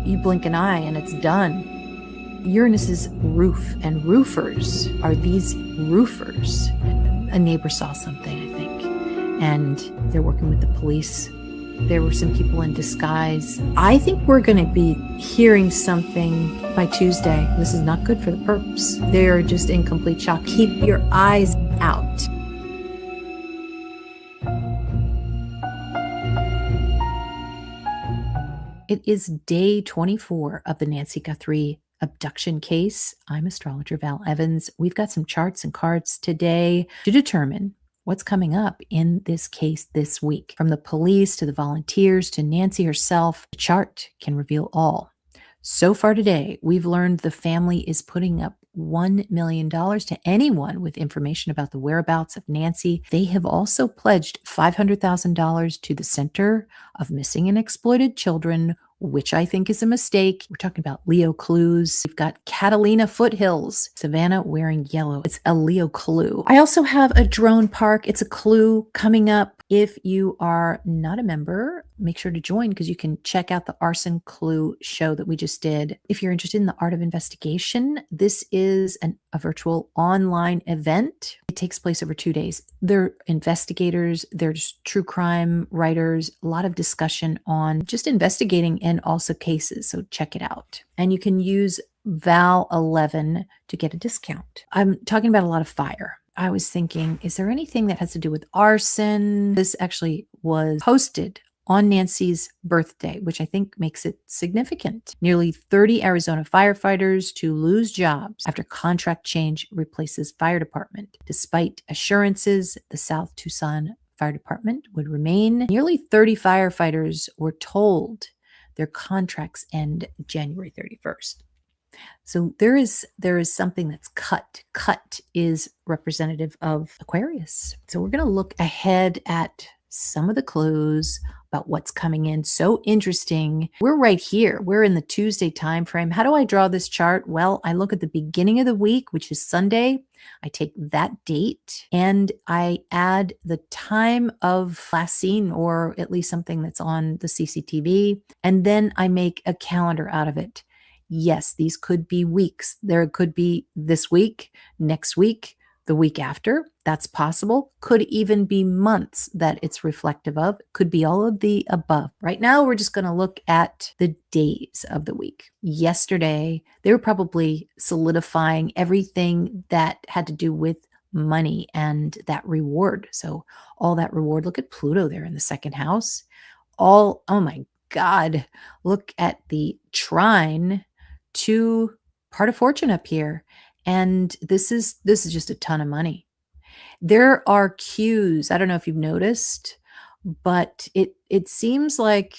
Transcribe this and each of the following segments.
You blink an eye and it's done. Uranus's roof, and roofers are these roofers. A neighbor saw something, I think, and they're working with the police. There were some people in disguise. I think we're going to be hearing something by Tuesday. This is not good for the perps. They're just in complete shock. Keep your eyes out. It is day 24 of the Nancy Guthrie abduction case. I'm Astrologer Val Evans. We've got some charts and cards today to determine what's coming up in this case this week. From the police to the volunteers to Nancy herself, the chart can reveal all. So far today, we've learned the family is putting up $1 million to anyone with information about the whereabouts of Nancy. They have also pledged $500,000 to the Center of Missing and Exploited Children, which I think is a mistake. We're talking about Leo clues. We've got Catalina Foothills, Savannah wearing yellow. It's a Leo clue. I also have a drone park. It's a clue coming up. If you are not a member, make sure to join because you can check out the Arson Clue show that we just did. If you're interested in the art of investigation, this is a virtual online event. It takes place over 2 days. They're investigators, there's true crime writers, a lot of discussion on just investigating and also cases. So check it out. And you can use Val 11 to get a discount. I'm talking about a lot of fire. I was thinking, is there anything that has to do with arson? This actually was posted on Nancy's birthday, which I think makes it significant. Nearly 30 Arizona firefighters to lose jobs after contract change replaces fire department. Despite assurances the South Tucson Fire Department would remain, nearly 30 firefighters were told their contracts end January 31st. So there is something that's cut. Cut is representative of Aquarius. So we're going to look ahead at some of the clues about what's coming in. So interesting. We're right here. We're in the Tuesday time frame. How do I draw this chart? Well, I look at the beginning of the week, which is Sunday. I take that date and I add the time of last seen, or at least something that's on the CCTV. And then I make a calendar out of it. Yes, these could be weeks. There could be this week, next week, the week after. That's possible. Could even be months that it's reflective of. Could be all of the above. Right now, we're just going to look at the days of the week. Yesterday, they were probably solidifying everything that had to do with money and that reward. So all that reward, look at Pluto there in the second house. Oh my God, look at the trine to part of fortune up here. And this is just a ton of money. There are cues. I don't know if you've noticed, but it seems like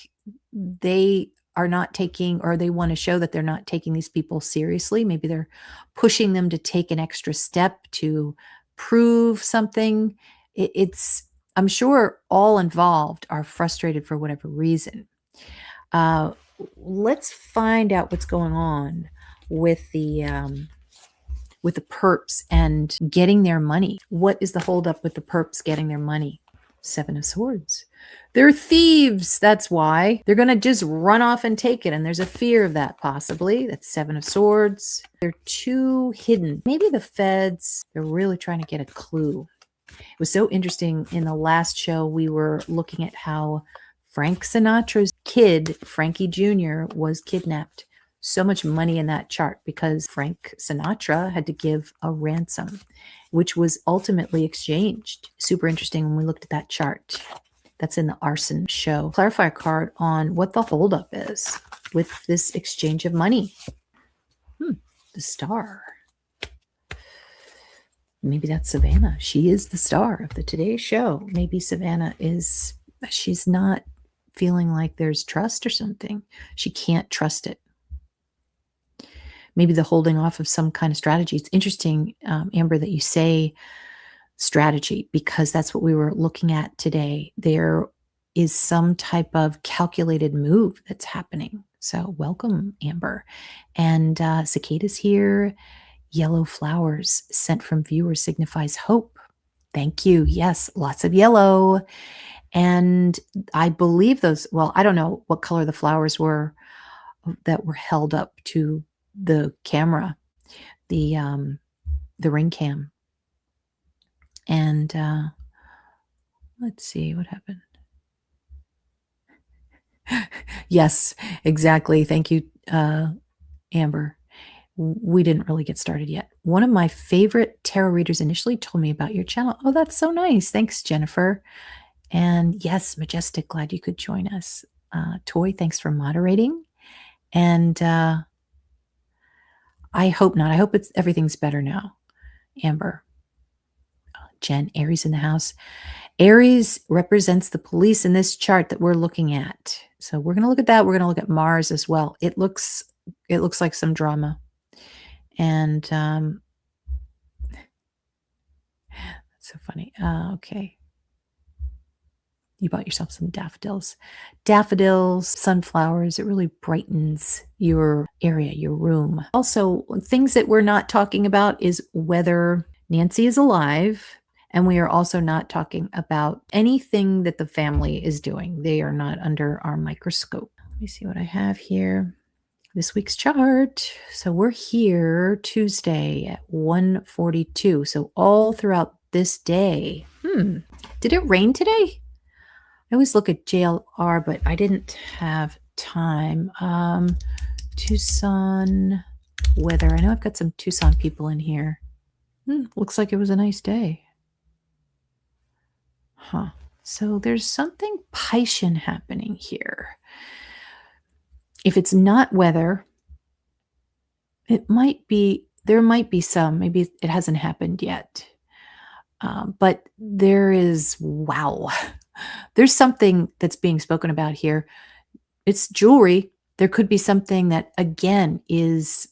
they are not taking, or they want to show that they're not taking these people seriously. Maybe they're pushing them to take an extra step to prove something. I'm sure all involved are frustrated for whatever reason. Let's find out what's going on with the perps and getting their money. What is the holdup with the perps getting their money? 7 of Swords. They're thieves. That's why. They're going to just run off and take it. And there's a fear of that possibly. That's 7 of Swords. They're too hidden. Maybe the feds, they're really trying to get a clue. It was so interesting. In the last show, we were looking at how Frank Sinatra's kid, Frankie Jr., was kidnapped. So much money in that chart because Frank Sinatra had to give a ransom, which was ultimately exchanged. Super interesting when we looked at that chart. That's in the Arson show. Clarify card on what the holdup is with this exchange of money. The star. Maybe that's Savannah. She is the star of the Today Show. Maybe Savannah she's not feeling like there's trust or something. She can't trust it. Maybe the holding off of some kind of strategy. It's interesting, Amber, that you say strategy, because that's what we were looking at today. There is some type of calculated move that's happening. So welcome, Amber. And cicadas here. Yellow flowers sent from viewers signifies hope. Thank you. Yes, lots of yellow. And I believe those, well, I don't know what color the flowers were. that were held up to the camera, the ring cam. And let's see what happened. Yes, exactly. Thank you, Amber. We didn't really get started yet. One of my favorite tarot readers initially told me about your channel. Oh, that's so nice. Thanks, Jennifer. And yes, Majestic, glad you could join us. Toy, thanks for moderating. And I hope not. I hope everything's better now. Amber. Jen, Aries in the house. Aries represents the police in this chart that we're looking at. So we're going to look at that. We're going to look at Mars as well. It looks like some drama. And that's so funny. Okay. You bought yourself some daffodils. Daffodils, sunflowers, it really brightens your area, your room. Also, things that we're not talking about is whether Nancy is alive. And we are also not talking about anything that the family is doing. They are not under our microscope. Let me see what I have here. This week's chart. So we're here Tuesday at 1:42. So all throughout this day. Did it rain today? I always look at JLR, but I didn't have time. Tucson weather. I know I've got some Tucson people in here. Looks like it was a nice day. Huh. So there's something Piscean happening here. If it's not weather, it might be, there might be some, maybe it hasn't happened yet. But there is, wow. There's something that's being spoken about here. It's jewelry. There could be something that, again, is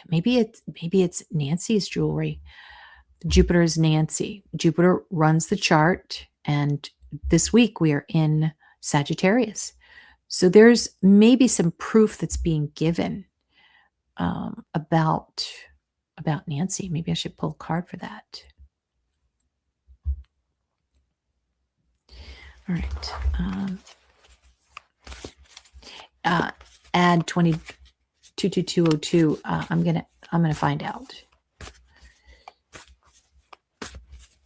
maybe it's Nancy's jewelry. Jupiter is Nancy. Jupiter runs the chart, and this week we are in Sagittarius. So there's maybe some proof that's being given about Nancy. Maybe I should pull a card for that. All right. Add 22202. I'm gonna find out.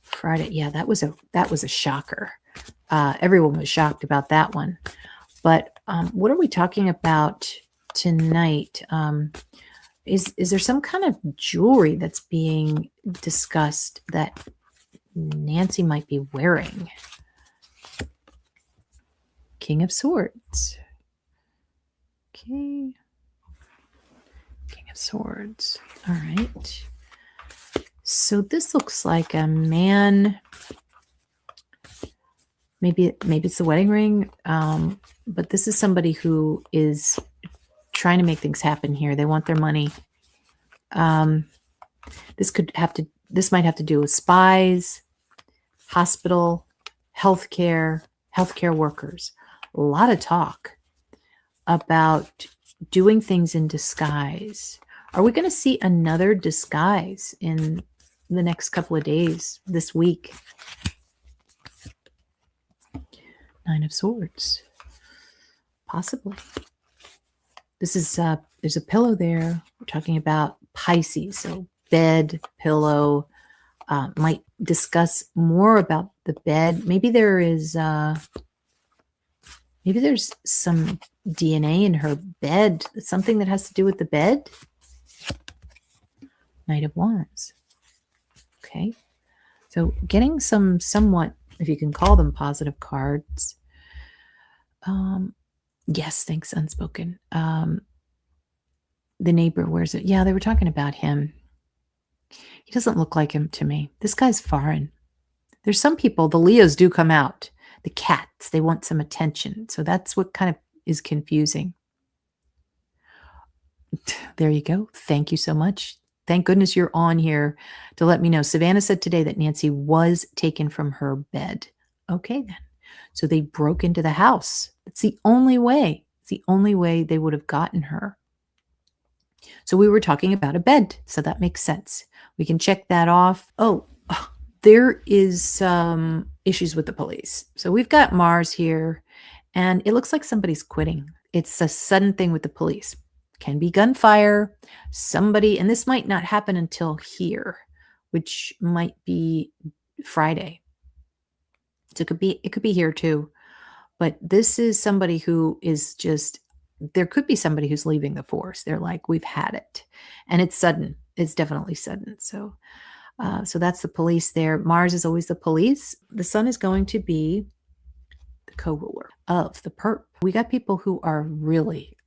Friday. Yeah, that was a shocker. Everyone was shocked about that one. But what are we talking about tonight? Is there some kind of jewelry that's being discussed that Nancy might be wearing? King of Swords. Okay. King of Swords. All right. So this looks like a man. Maybe it's the wedding ring. But this is somebody who is trying to make things happen here. They want their money. This might have to do with spies, hospital, healthcare workers. A lot of talk about doing things in disguise. Are we going to see another disguise in the next couple of days, this week? Nine of Swords. Possibly. This is, there's a pillow there. We're talking about Pisces. So bed, pillow. Might discuss more about the bed. Maybe there's some DNA in her bed. Something that has to do with the bed. Knight of Wands. Okay. So getting some somewhat, if you can call them positive cards. Yes, thanks, Unspoken. The neighbor wears it. Yeah, they were talking about him. He doesn't look like him to me. This guy's foreign. There's some people, the Leos do come out. The cats, they want some attention. So that's what kind of is confusing. There you go. Thank you so much. Thank goodness you're on here to let me know. Savannah said today that Nancy was taken from her bed. Okay, then. So they broke into the house. It's the only way. It's the only way they would have gotten her. So we were talking about a bed. So that makes sense. We can check that off. Oh, there is some issues with the police. So we've got Mars here, and it looks like somebody's quitting. It's a sudden thing with the police. Can be gunfire, somebody, and this might not happen until here, which might be Friday. So it could be here too. But this is somebody who is just, there could be somebody who's leaving the force. They're like, we've had it. And it's sudden. It's definitely sudden. So that's the police there. Mars is always the police. The sun is going to be the co-ruler of the perp. We got people who are really,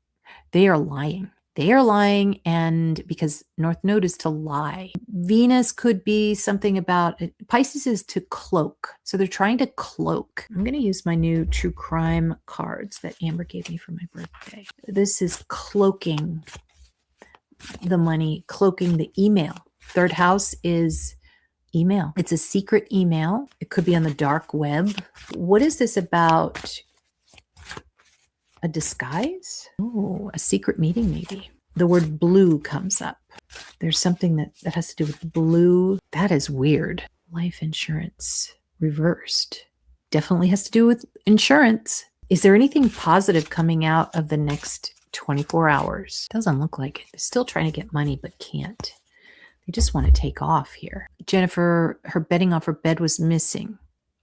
they are lying. They are lying, and because North Node is to lie. Venus could be something about it. Pisces is to cloak. So they're trying to cloak. I'm going to use my new true crime cards that Amber gave me for my birthday. This is cloaking the money, cloaking the email. Third house is email. It's a secret email. It could be on the dark web. What is this about? A disguise? Oh, a secret meeting maybe. The word blue comes up. There's something that has to do with blue. That is weird. Life insurance reversed. Definitely has to do with insurance. Is there anything positive coming out of the next 24 hours? Doesn't look like it. They're still trying to get money but can't. They just want to take off here. Jennifer, her bedding off her bed was missing.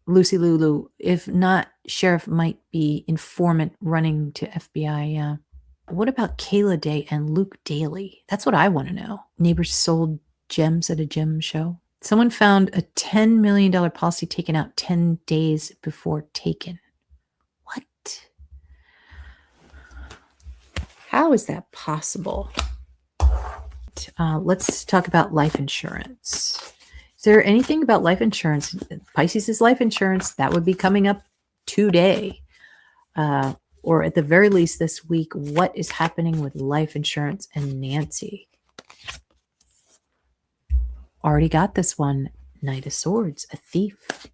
Lucy Lulu, if not, sheriff might be informant running to FBI. Yeah. What about Kayla Day and Luke Daly? That's what I want to know. Neighbors sold gems at a gem show. Someone found a $10 million policy taken out 10 days before taken. What? How is that possible? Let's talk about life insurance. Is there anything about life insurance? Pisces is life insurance. That would be coming up today. Or at the very least this week. What is happening with life insurance and Nancy? Already got this one. Knight of Swords, a thief.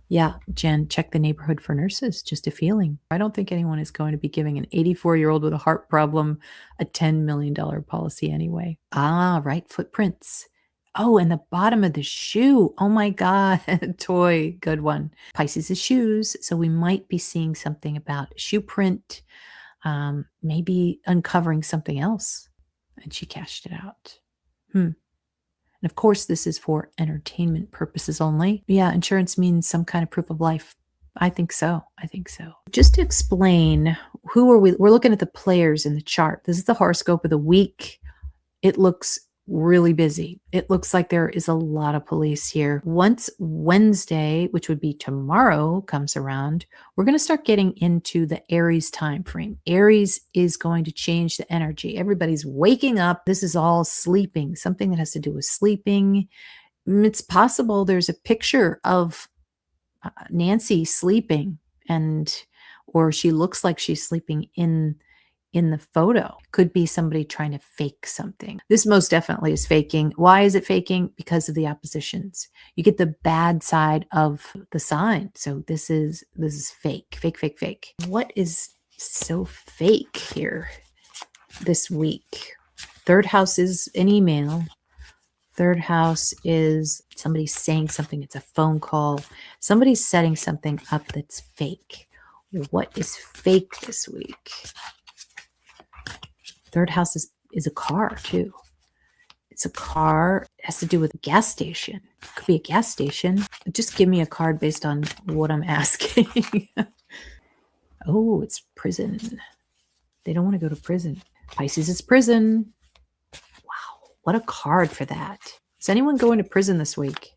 Yeah, Jen, check the neighborhood for nurses. Just a feeling. I don't think anyone is going to be giving an 84-year-old with a heart problem a $10 million policy anyway. Ah, right, footprints. Oh, and the bottom of the shoe. Oh my God, toy, good one. Pisces is shoes, so we might be seeing something about shoe print, maybe uncovering something else. And she cashed it out. And of course, this is for entertainment purposes only. Yeah, insurance means some kind of proof of life. I think so. Just to explain, who are we? We're looking at the players in the chart. This is the horoscope of the week. It looks really busy. It looks like there is a lot of police here. Once Wednesday, which would be tomorrow, comes around, we're going to start getting into the Aries time frame. Aries is going to change the energy. Everybody's waking up. This is all sleeping, something that has to do with sleeping. It's possible there's a picture of Nancy sleeping, or she looks like she's sleeping in the photo. Could be somebody trying to fake something. This most definitely is faking. Why is it faking? Because of the oppositions. You get the bad side of the sign. So this is fake. What is so fake here this week? Third house is an email. Third house is somebody saying something. It's a phone call. Somebody's setting something up that's fake. What is fake this week? Third house is a car too. It's a car. It has to do with a gas station. It could be a gas station. Just give me a card based on what I'm asking. Oh, it's prison. They don't want to go to prison. Pisces is prison. Wow, what a card for that. Is anyone going to prison this week?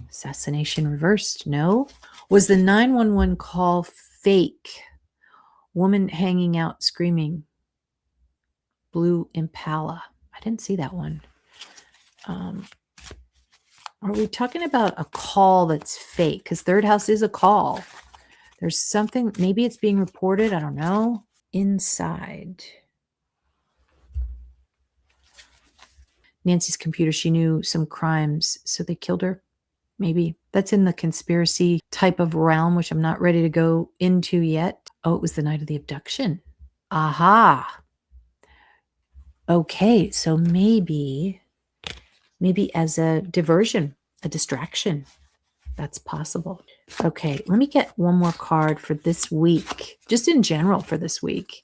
Assassination reversed. No. Was the 911 call fake? Woman hanging out screaming. Blue Impala. I didn't see that one. Are we talking about a call that's fake? Because third house is a call. There's something, maybe it's being reported. I don't know. Inside. Nancy's computer, she knew some crimes, so they killed her. Maybe. That's in the conspiracy type of realm, which I'm not ready to go into yet. Oh, it was the night of the abduction. Aha. Okay, so maybe as a diversion, a distraction. That's possible. Okay, let me get one more card for this week, just in general for this week,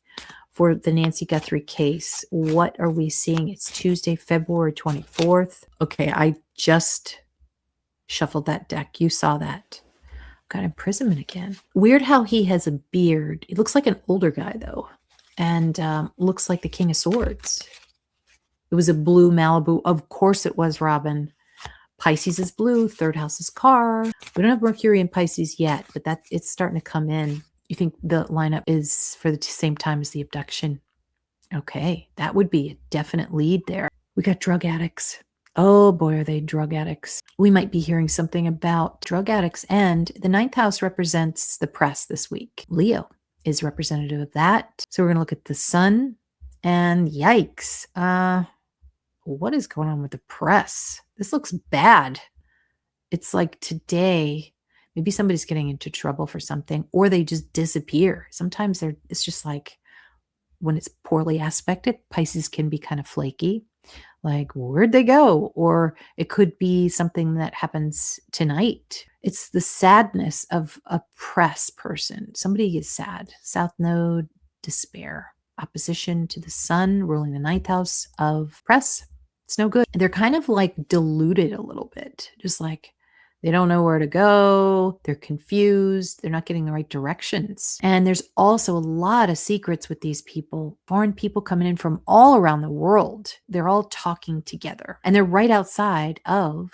for the Nancy Guthrie case. What are we seeing? It's Tuesday, February 24th. Okay, I just shuffled that deck. You saw that. Got imprisonment again. Weird how he has a beard. It looks like an older guy, though, and looks like the King of Swords. It was a blue Malibu. Of course it was, Robin. Pisces is blue. Third house is car. We don't have Mercury in Pisces yet, but it's starting to come in. You think the lineup is for the same time as the abduction? Okay, that would be a definite lead there. We got drug addicts. Oh boy, are they drug addicts. We might be hearing something about drug addicts, and the ninth house represents the press this week. Leo is representative of that. So we're going to look at the sun, and yikes. What is going on with the press? This looks bad. It's like today, maybe somebody's getting into trouble for something, or they just disappear. Sometimes it's just like when it's poorly aspected, Pisces can be kind of flaky. Like, where'd they go? Or it could be something that happens tonight. It's the sadness of a press person. Somebody is sad. South node, despair. Opposition to the sun, ruling the ninth house of press. It's no good. They're kind of like deluded a little bit. Just like they don't know where to go. They're confused. They're not getting the right directions. And there's also a lot of secrets with these people. Foreign people coming in from all around the world. They're all talking together. And they're right outside of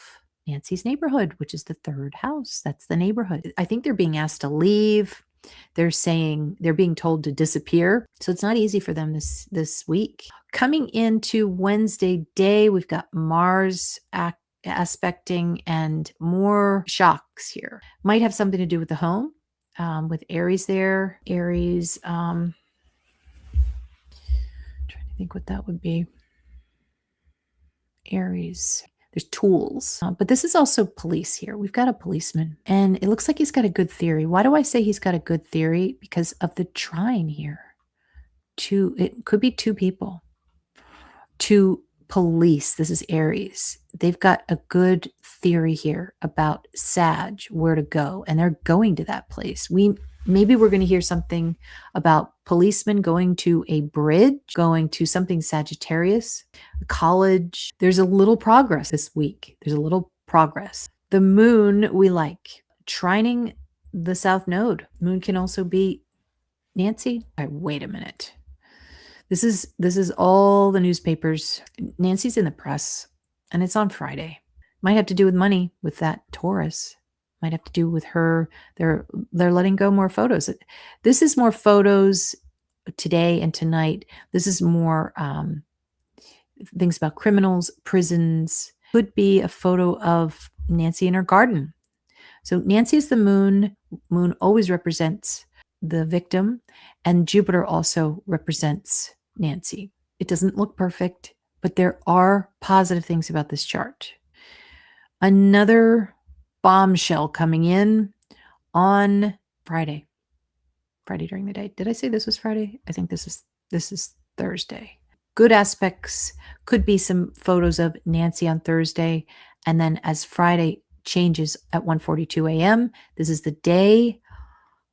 Nancy's neighborhood, which is the third house. That's the neighborhood. I think they're being asked to leave. They're saying they're being told to disappear. So it's not easy for them this week. Coming into Wednesday day, we've got Mars aspecting and more shocks here. Might have something to do with the home, with Aries there. Aries, trying to think what that would be. Aries. There's tools, but this is also police here. We've got a policeman, and it looks like he's got a good theory. Why do I say he's got a good theory? Because of the trine here. It could be two people. To police, this is Aries. They've got a good theory here about Sag, where to go, and they're going to that place. Maybe we're going to hear something about policemen going to a bridge, going to something Sagittarius, a college. There's a little progress this week. There's a little progress. The moon, we like. Trining the south node. Moon can also be Nancy. All right, wait a minute. This is all the newspapers. Nancy's in the press, and it's on Friday. Might have to do with money with that Taurus. Might have to do with her. They're letting go more photos. This is more photos today and tonight. This is more things about criminals, prisons. Could be a photo of Nancy in her garden. So Nancy is the moon. Moon always represents the victim, and Jupiter also represents Nancy. It doesn't look perfect, but there are positive things about this chart. Another bombshell coming in on Friday during the day. Did I say this was Friday? I think this is Thursday. Good aspects. Could be some photos of Nancy on Thursday, and then as Friday changes at 1:42 a.m., this is the day.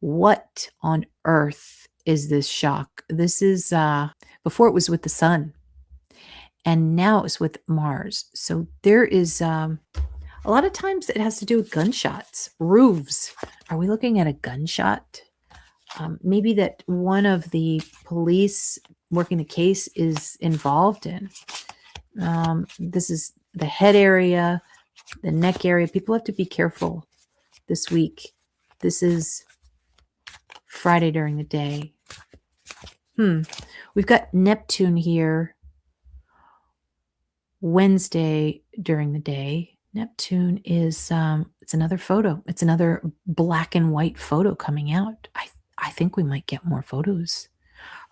What on earth is this shock? This is before it was with the sun, and now it's with Mars. So there is a lot of times it has to do with gunshots, roofs. Are we looking at a gunshot? Maybe that one of the police working the case is involved in. This is the head area, the neck area. People have to be careful this week. This is Friday during the day. We've got Neptune here Wednesday during the day. Neptune is it's another photo. It's another black and white photo coming out. I think we might get more photos.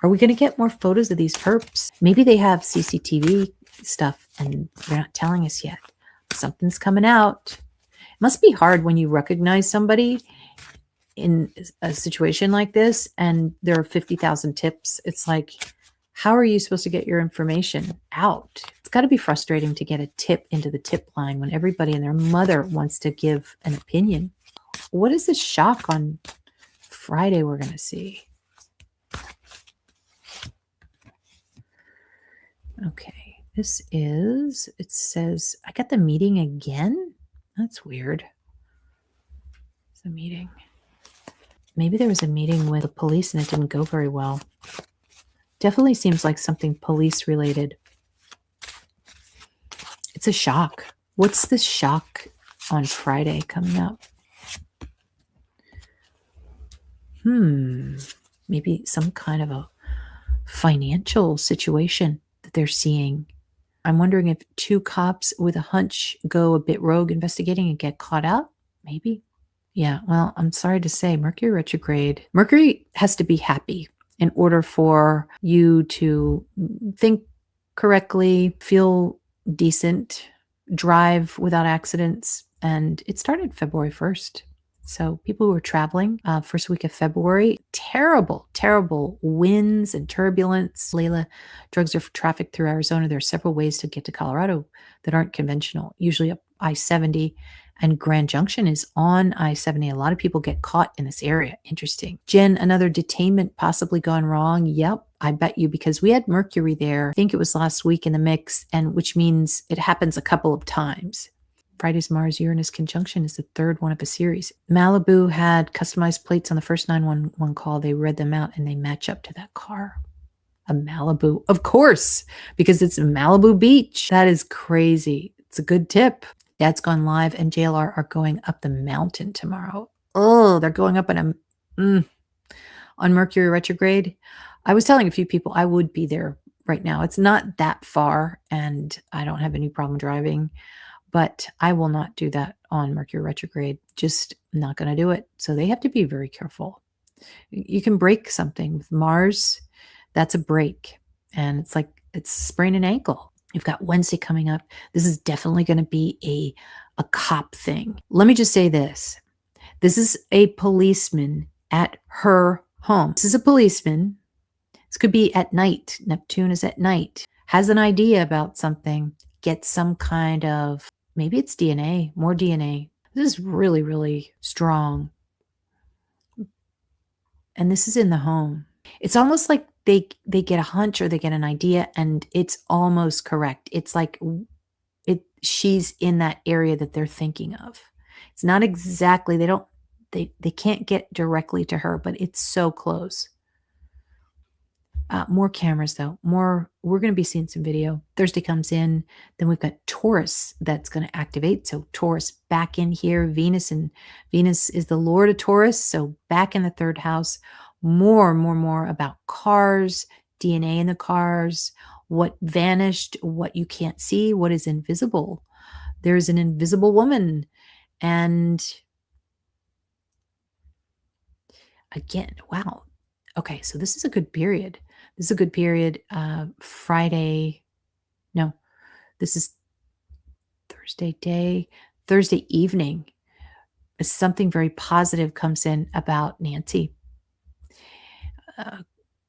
Are we going to get more photos of these perps? Maybe they have CCTV stuff and they're not telling us yet. Something's coming out. It must be hard when you recognize somebody in a situation like this and there are 50,000 tips. It's like, How are you supposed to get your information out? It's got to be frustrating to get a tip into the tip line when everybody and their mother wants to give an opinion. What is this shock on Friday we're going to see? Okay, this is, it says, I got the meeting again? That's weird. It's a meeting. Maybe there was a meeting with the police and it didn't go very well. Definitely seems like something police related. It's a shock. What's the shock on Friday coming up? Maybe some kind of a financial situation that they're seeing. I'm wondering if two cops with a hunch go a bit rogue investigating and get caught out. Maybe. Yeah, well, I'm sorry to say, Mercury retrograde. Mercury has to be happy in order for you to think correctly, feel decent, drive without accidents. And it started February 1st. So people who are traveling, first week of February, terrible, terrible winds and turbulence. Layla, drugs are trafficked through Arizona. There are several ways to get to Colorado that aren't conventional, usually up I-70. And Grand Junction is on I-70. A lot of people get caught in this area. Interesting. Jen, another detainment possibly gone wrong. Yep, I bet you, because we had Mercury there. I think it was last week in the mix, and which means it happens a couple of times. Friday's Mars-Uranus conjunction is the third one of a series. Malibu had customized plates on the first 911 call. They read them out and they match up to that car. A Malibu, of course, because it's Malibu Beach. That is crazy. It's a good tip. Dad's Gone Live and JLR are going up the mountain tomorrow. Oh, they're going up on Mercury retrograde. I was telling a few people I would be there right now. It's not that far and I don't have any problem driving, but I will not do that on Mercury retrograde. Just not going to do it. So they have to be very careful. You can break something with Mars. That's a break. And it's like, it's sprain an ankle. You've got Wednesday coming up. This is definitely going to be a cop thing. Let me just say this. This is a policeman at her home. This is a policeman. This could be at night. Neptune is at night. Has an idea about something. Gets some kind of, maybe it's DNA, more DNA. This is really, really strong. And this is in the home. It's almost like they get a hunch or they get an idea and it's almost correct. It's like she's in that area that they're thinking of. It's not exactly, they can't get directly to her, but it's so close. More cameras though, we're going to be seeing some video. Thursday comes in, then we've got Taurus that's going to activate. So Taurus back in here, Venus is the Lord of Taurus. So back in the third house, more about cars, DNA in the cars, what vanished, what you can't see, what is invisible. There's an invisible woman. And again, wow. Okay, so this is a good period. This is a good period. Friday, no, this is Thursday evening. Something very positive comes in about Nancy.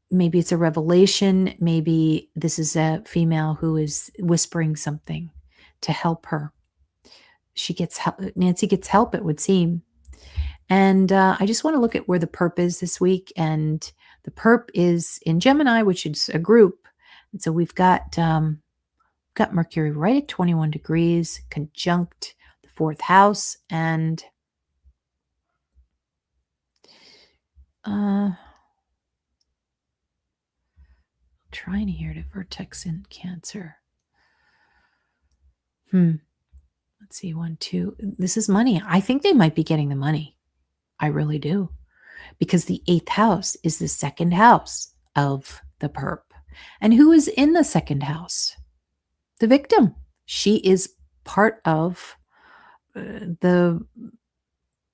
Maybe it's a revelation. Maybe this is a female who is whispering something to help her. She gets help. Nancy gets help, it would seem. And I just want to look at where the Perp is this week. And the Perp is in Gemini, which is a group. And so we've got Mercury right at 21 degrees, conjunct the fourth house. And trying here to vertex in Cancer. Let's see, 1, 2. This is money. I think they might be getting the money. I really do. Because the 8th house is the second house of the Perp. And who is in the second house? The victim. She is part of the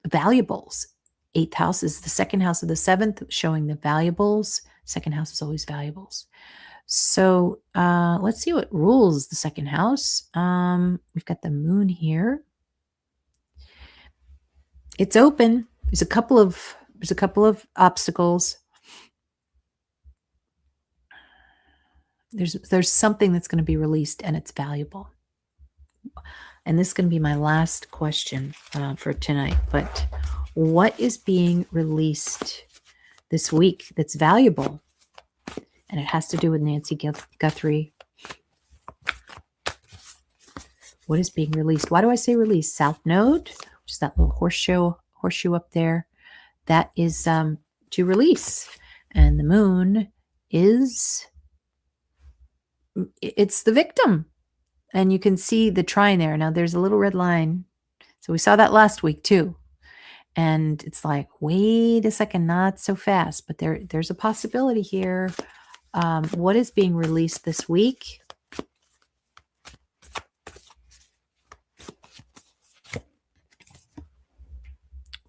valuables. 8th house is the second house of the 7th, showing the valuables. Second house is always valuables. So let's see what rules the second house. We've got the moon here. It's open. There's a couple of obstacles. There's something that's going to be released and it's valuable. And this is going to be my last question for tonight. But what is being released this week that's valuable? And it has to do with Nancy Guthrie. What is being released? Why do I say release? South Node, which is that little horseshoe up there. That is to release. And the moon is, it's the victim. And you can see the trine there. Now there's a little red line. So we saw that last week too. And it's like, wait a second, not so fast. But there's a possibility here. What is being released this week?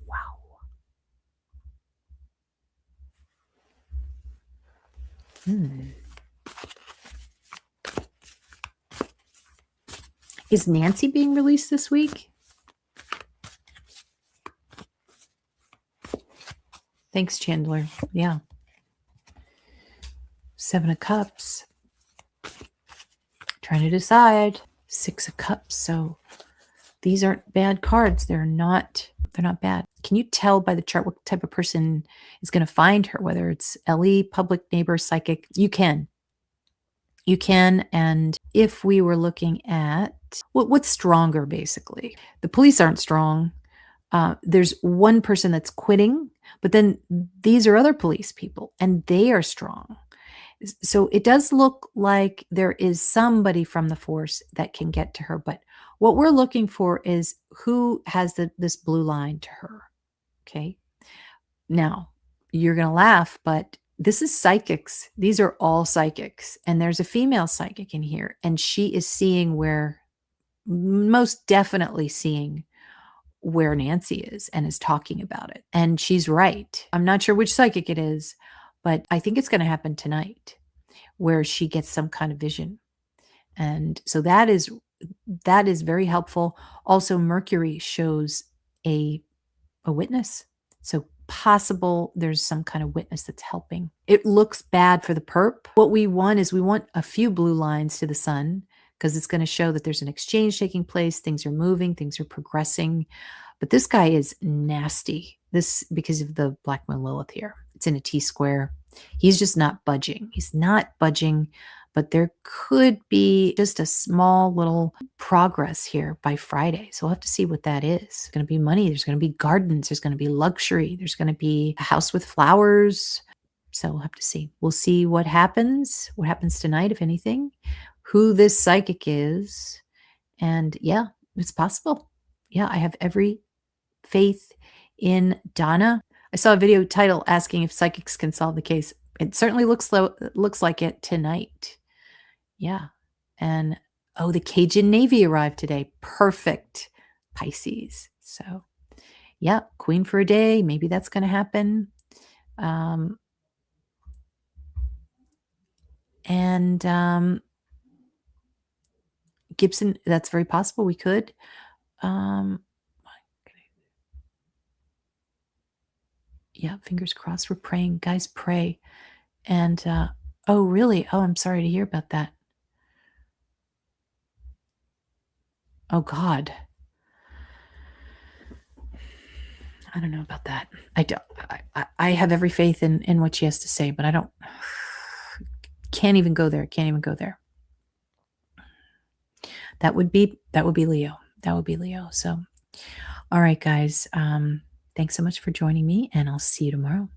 Wow. Is Nancy being released this week? Thanks, Chandler. Yeah. 7 of Cups. Trying to decide. 6 of Cups. So these aren't bad cards. They're not bad. Can you tell by the chart what type of person is going to find her? Whether it's LE, public, neighbor, psychic. You can. And if we were looking at what's stronger, basically, the police aren't strong. There's one person that's quitting, but then these are other police people and they are strong. So it does look like there is somebody from the force that can get to her. But what we're looking for is who has this blue line to her. Okay. Now you're going to laugh, but this is psychics. These are all psychics. And there's a female psychic in here. And she is seeing most definitely seeing where Nancy is and is talking about it. And she's right. I'm not sure which psychic it is, but I think it's going to happen tonight where she gets some kind of vision. And so that is very helpful. Also, Mercury shows a witness. So possible there's some kind of witness that's helping. It looks bad for the perp. What we want a few blue lines to the sun, because it's going to show that there's an exchange taking place. Things are moving, things are progressing. But this guy is nasty. This because of the Black Moon Lilith here. It's in a T-square. He's just not budging. He's not budging, but there could be just a small little progress here by Friday. So we'll have to see what that is. There's going to be money. There's going to be gardens. There's going to be luxury. There's going to be a house with flowers. So we'll have to see. We'll see what happens tonight, if anything, who this psychic is. And yeah, it's possible. Yeah, I have every faith in Donna. I saw a video title asking if psychics can solve the case. It certainly looks like it tonight. Yeah. And the Cajun Navy arrived today. Perfect, Pisces. So yeah, queen for a day. Maybe that's going to happen. Gibson, that's very possible. We could. Yeah, fingers crossed. We're praying. Guys, pray. And, oh, really? Oh, I'm sorry to hear about that. Oh, God. I don't know about that. I have every faith in what she has to say, but can't even go there. That would be Leo. That would be Leo. So, all right, guys. Thanks so much for joining me, and I'll see you tomorrow.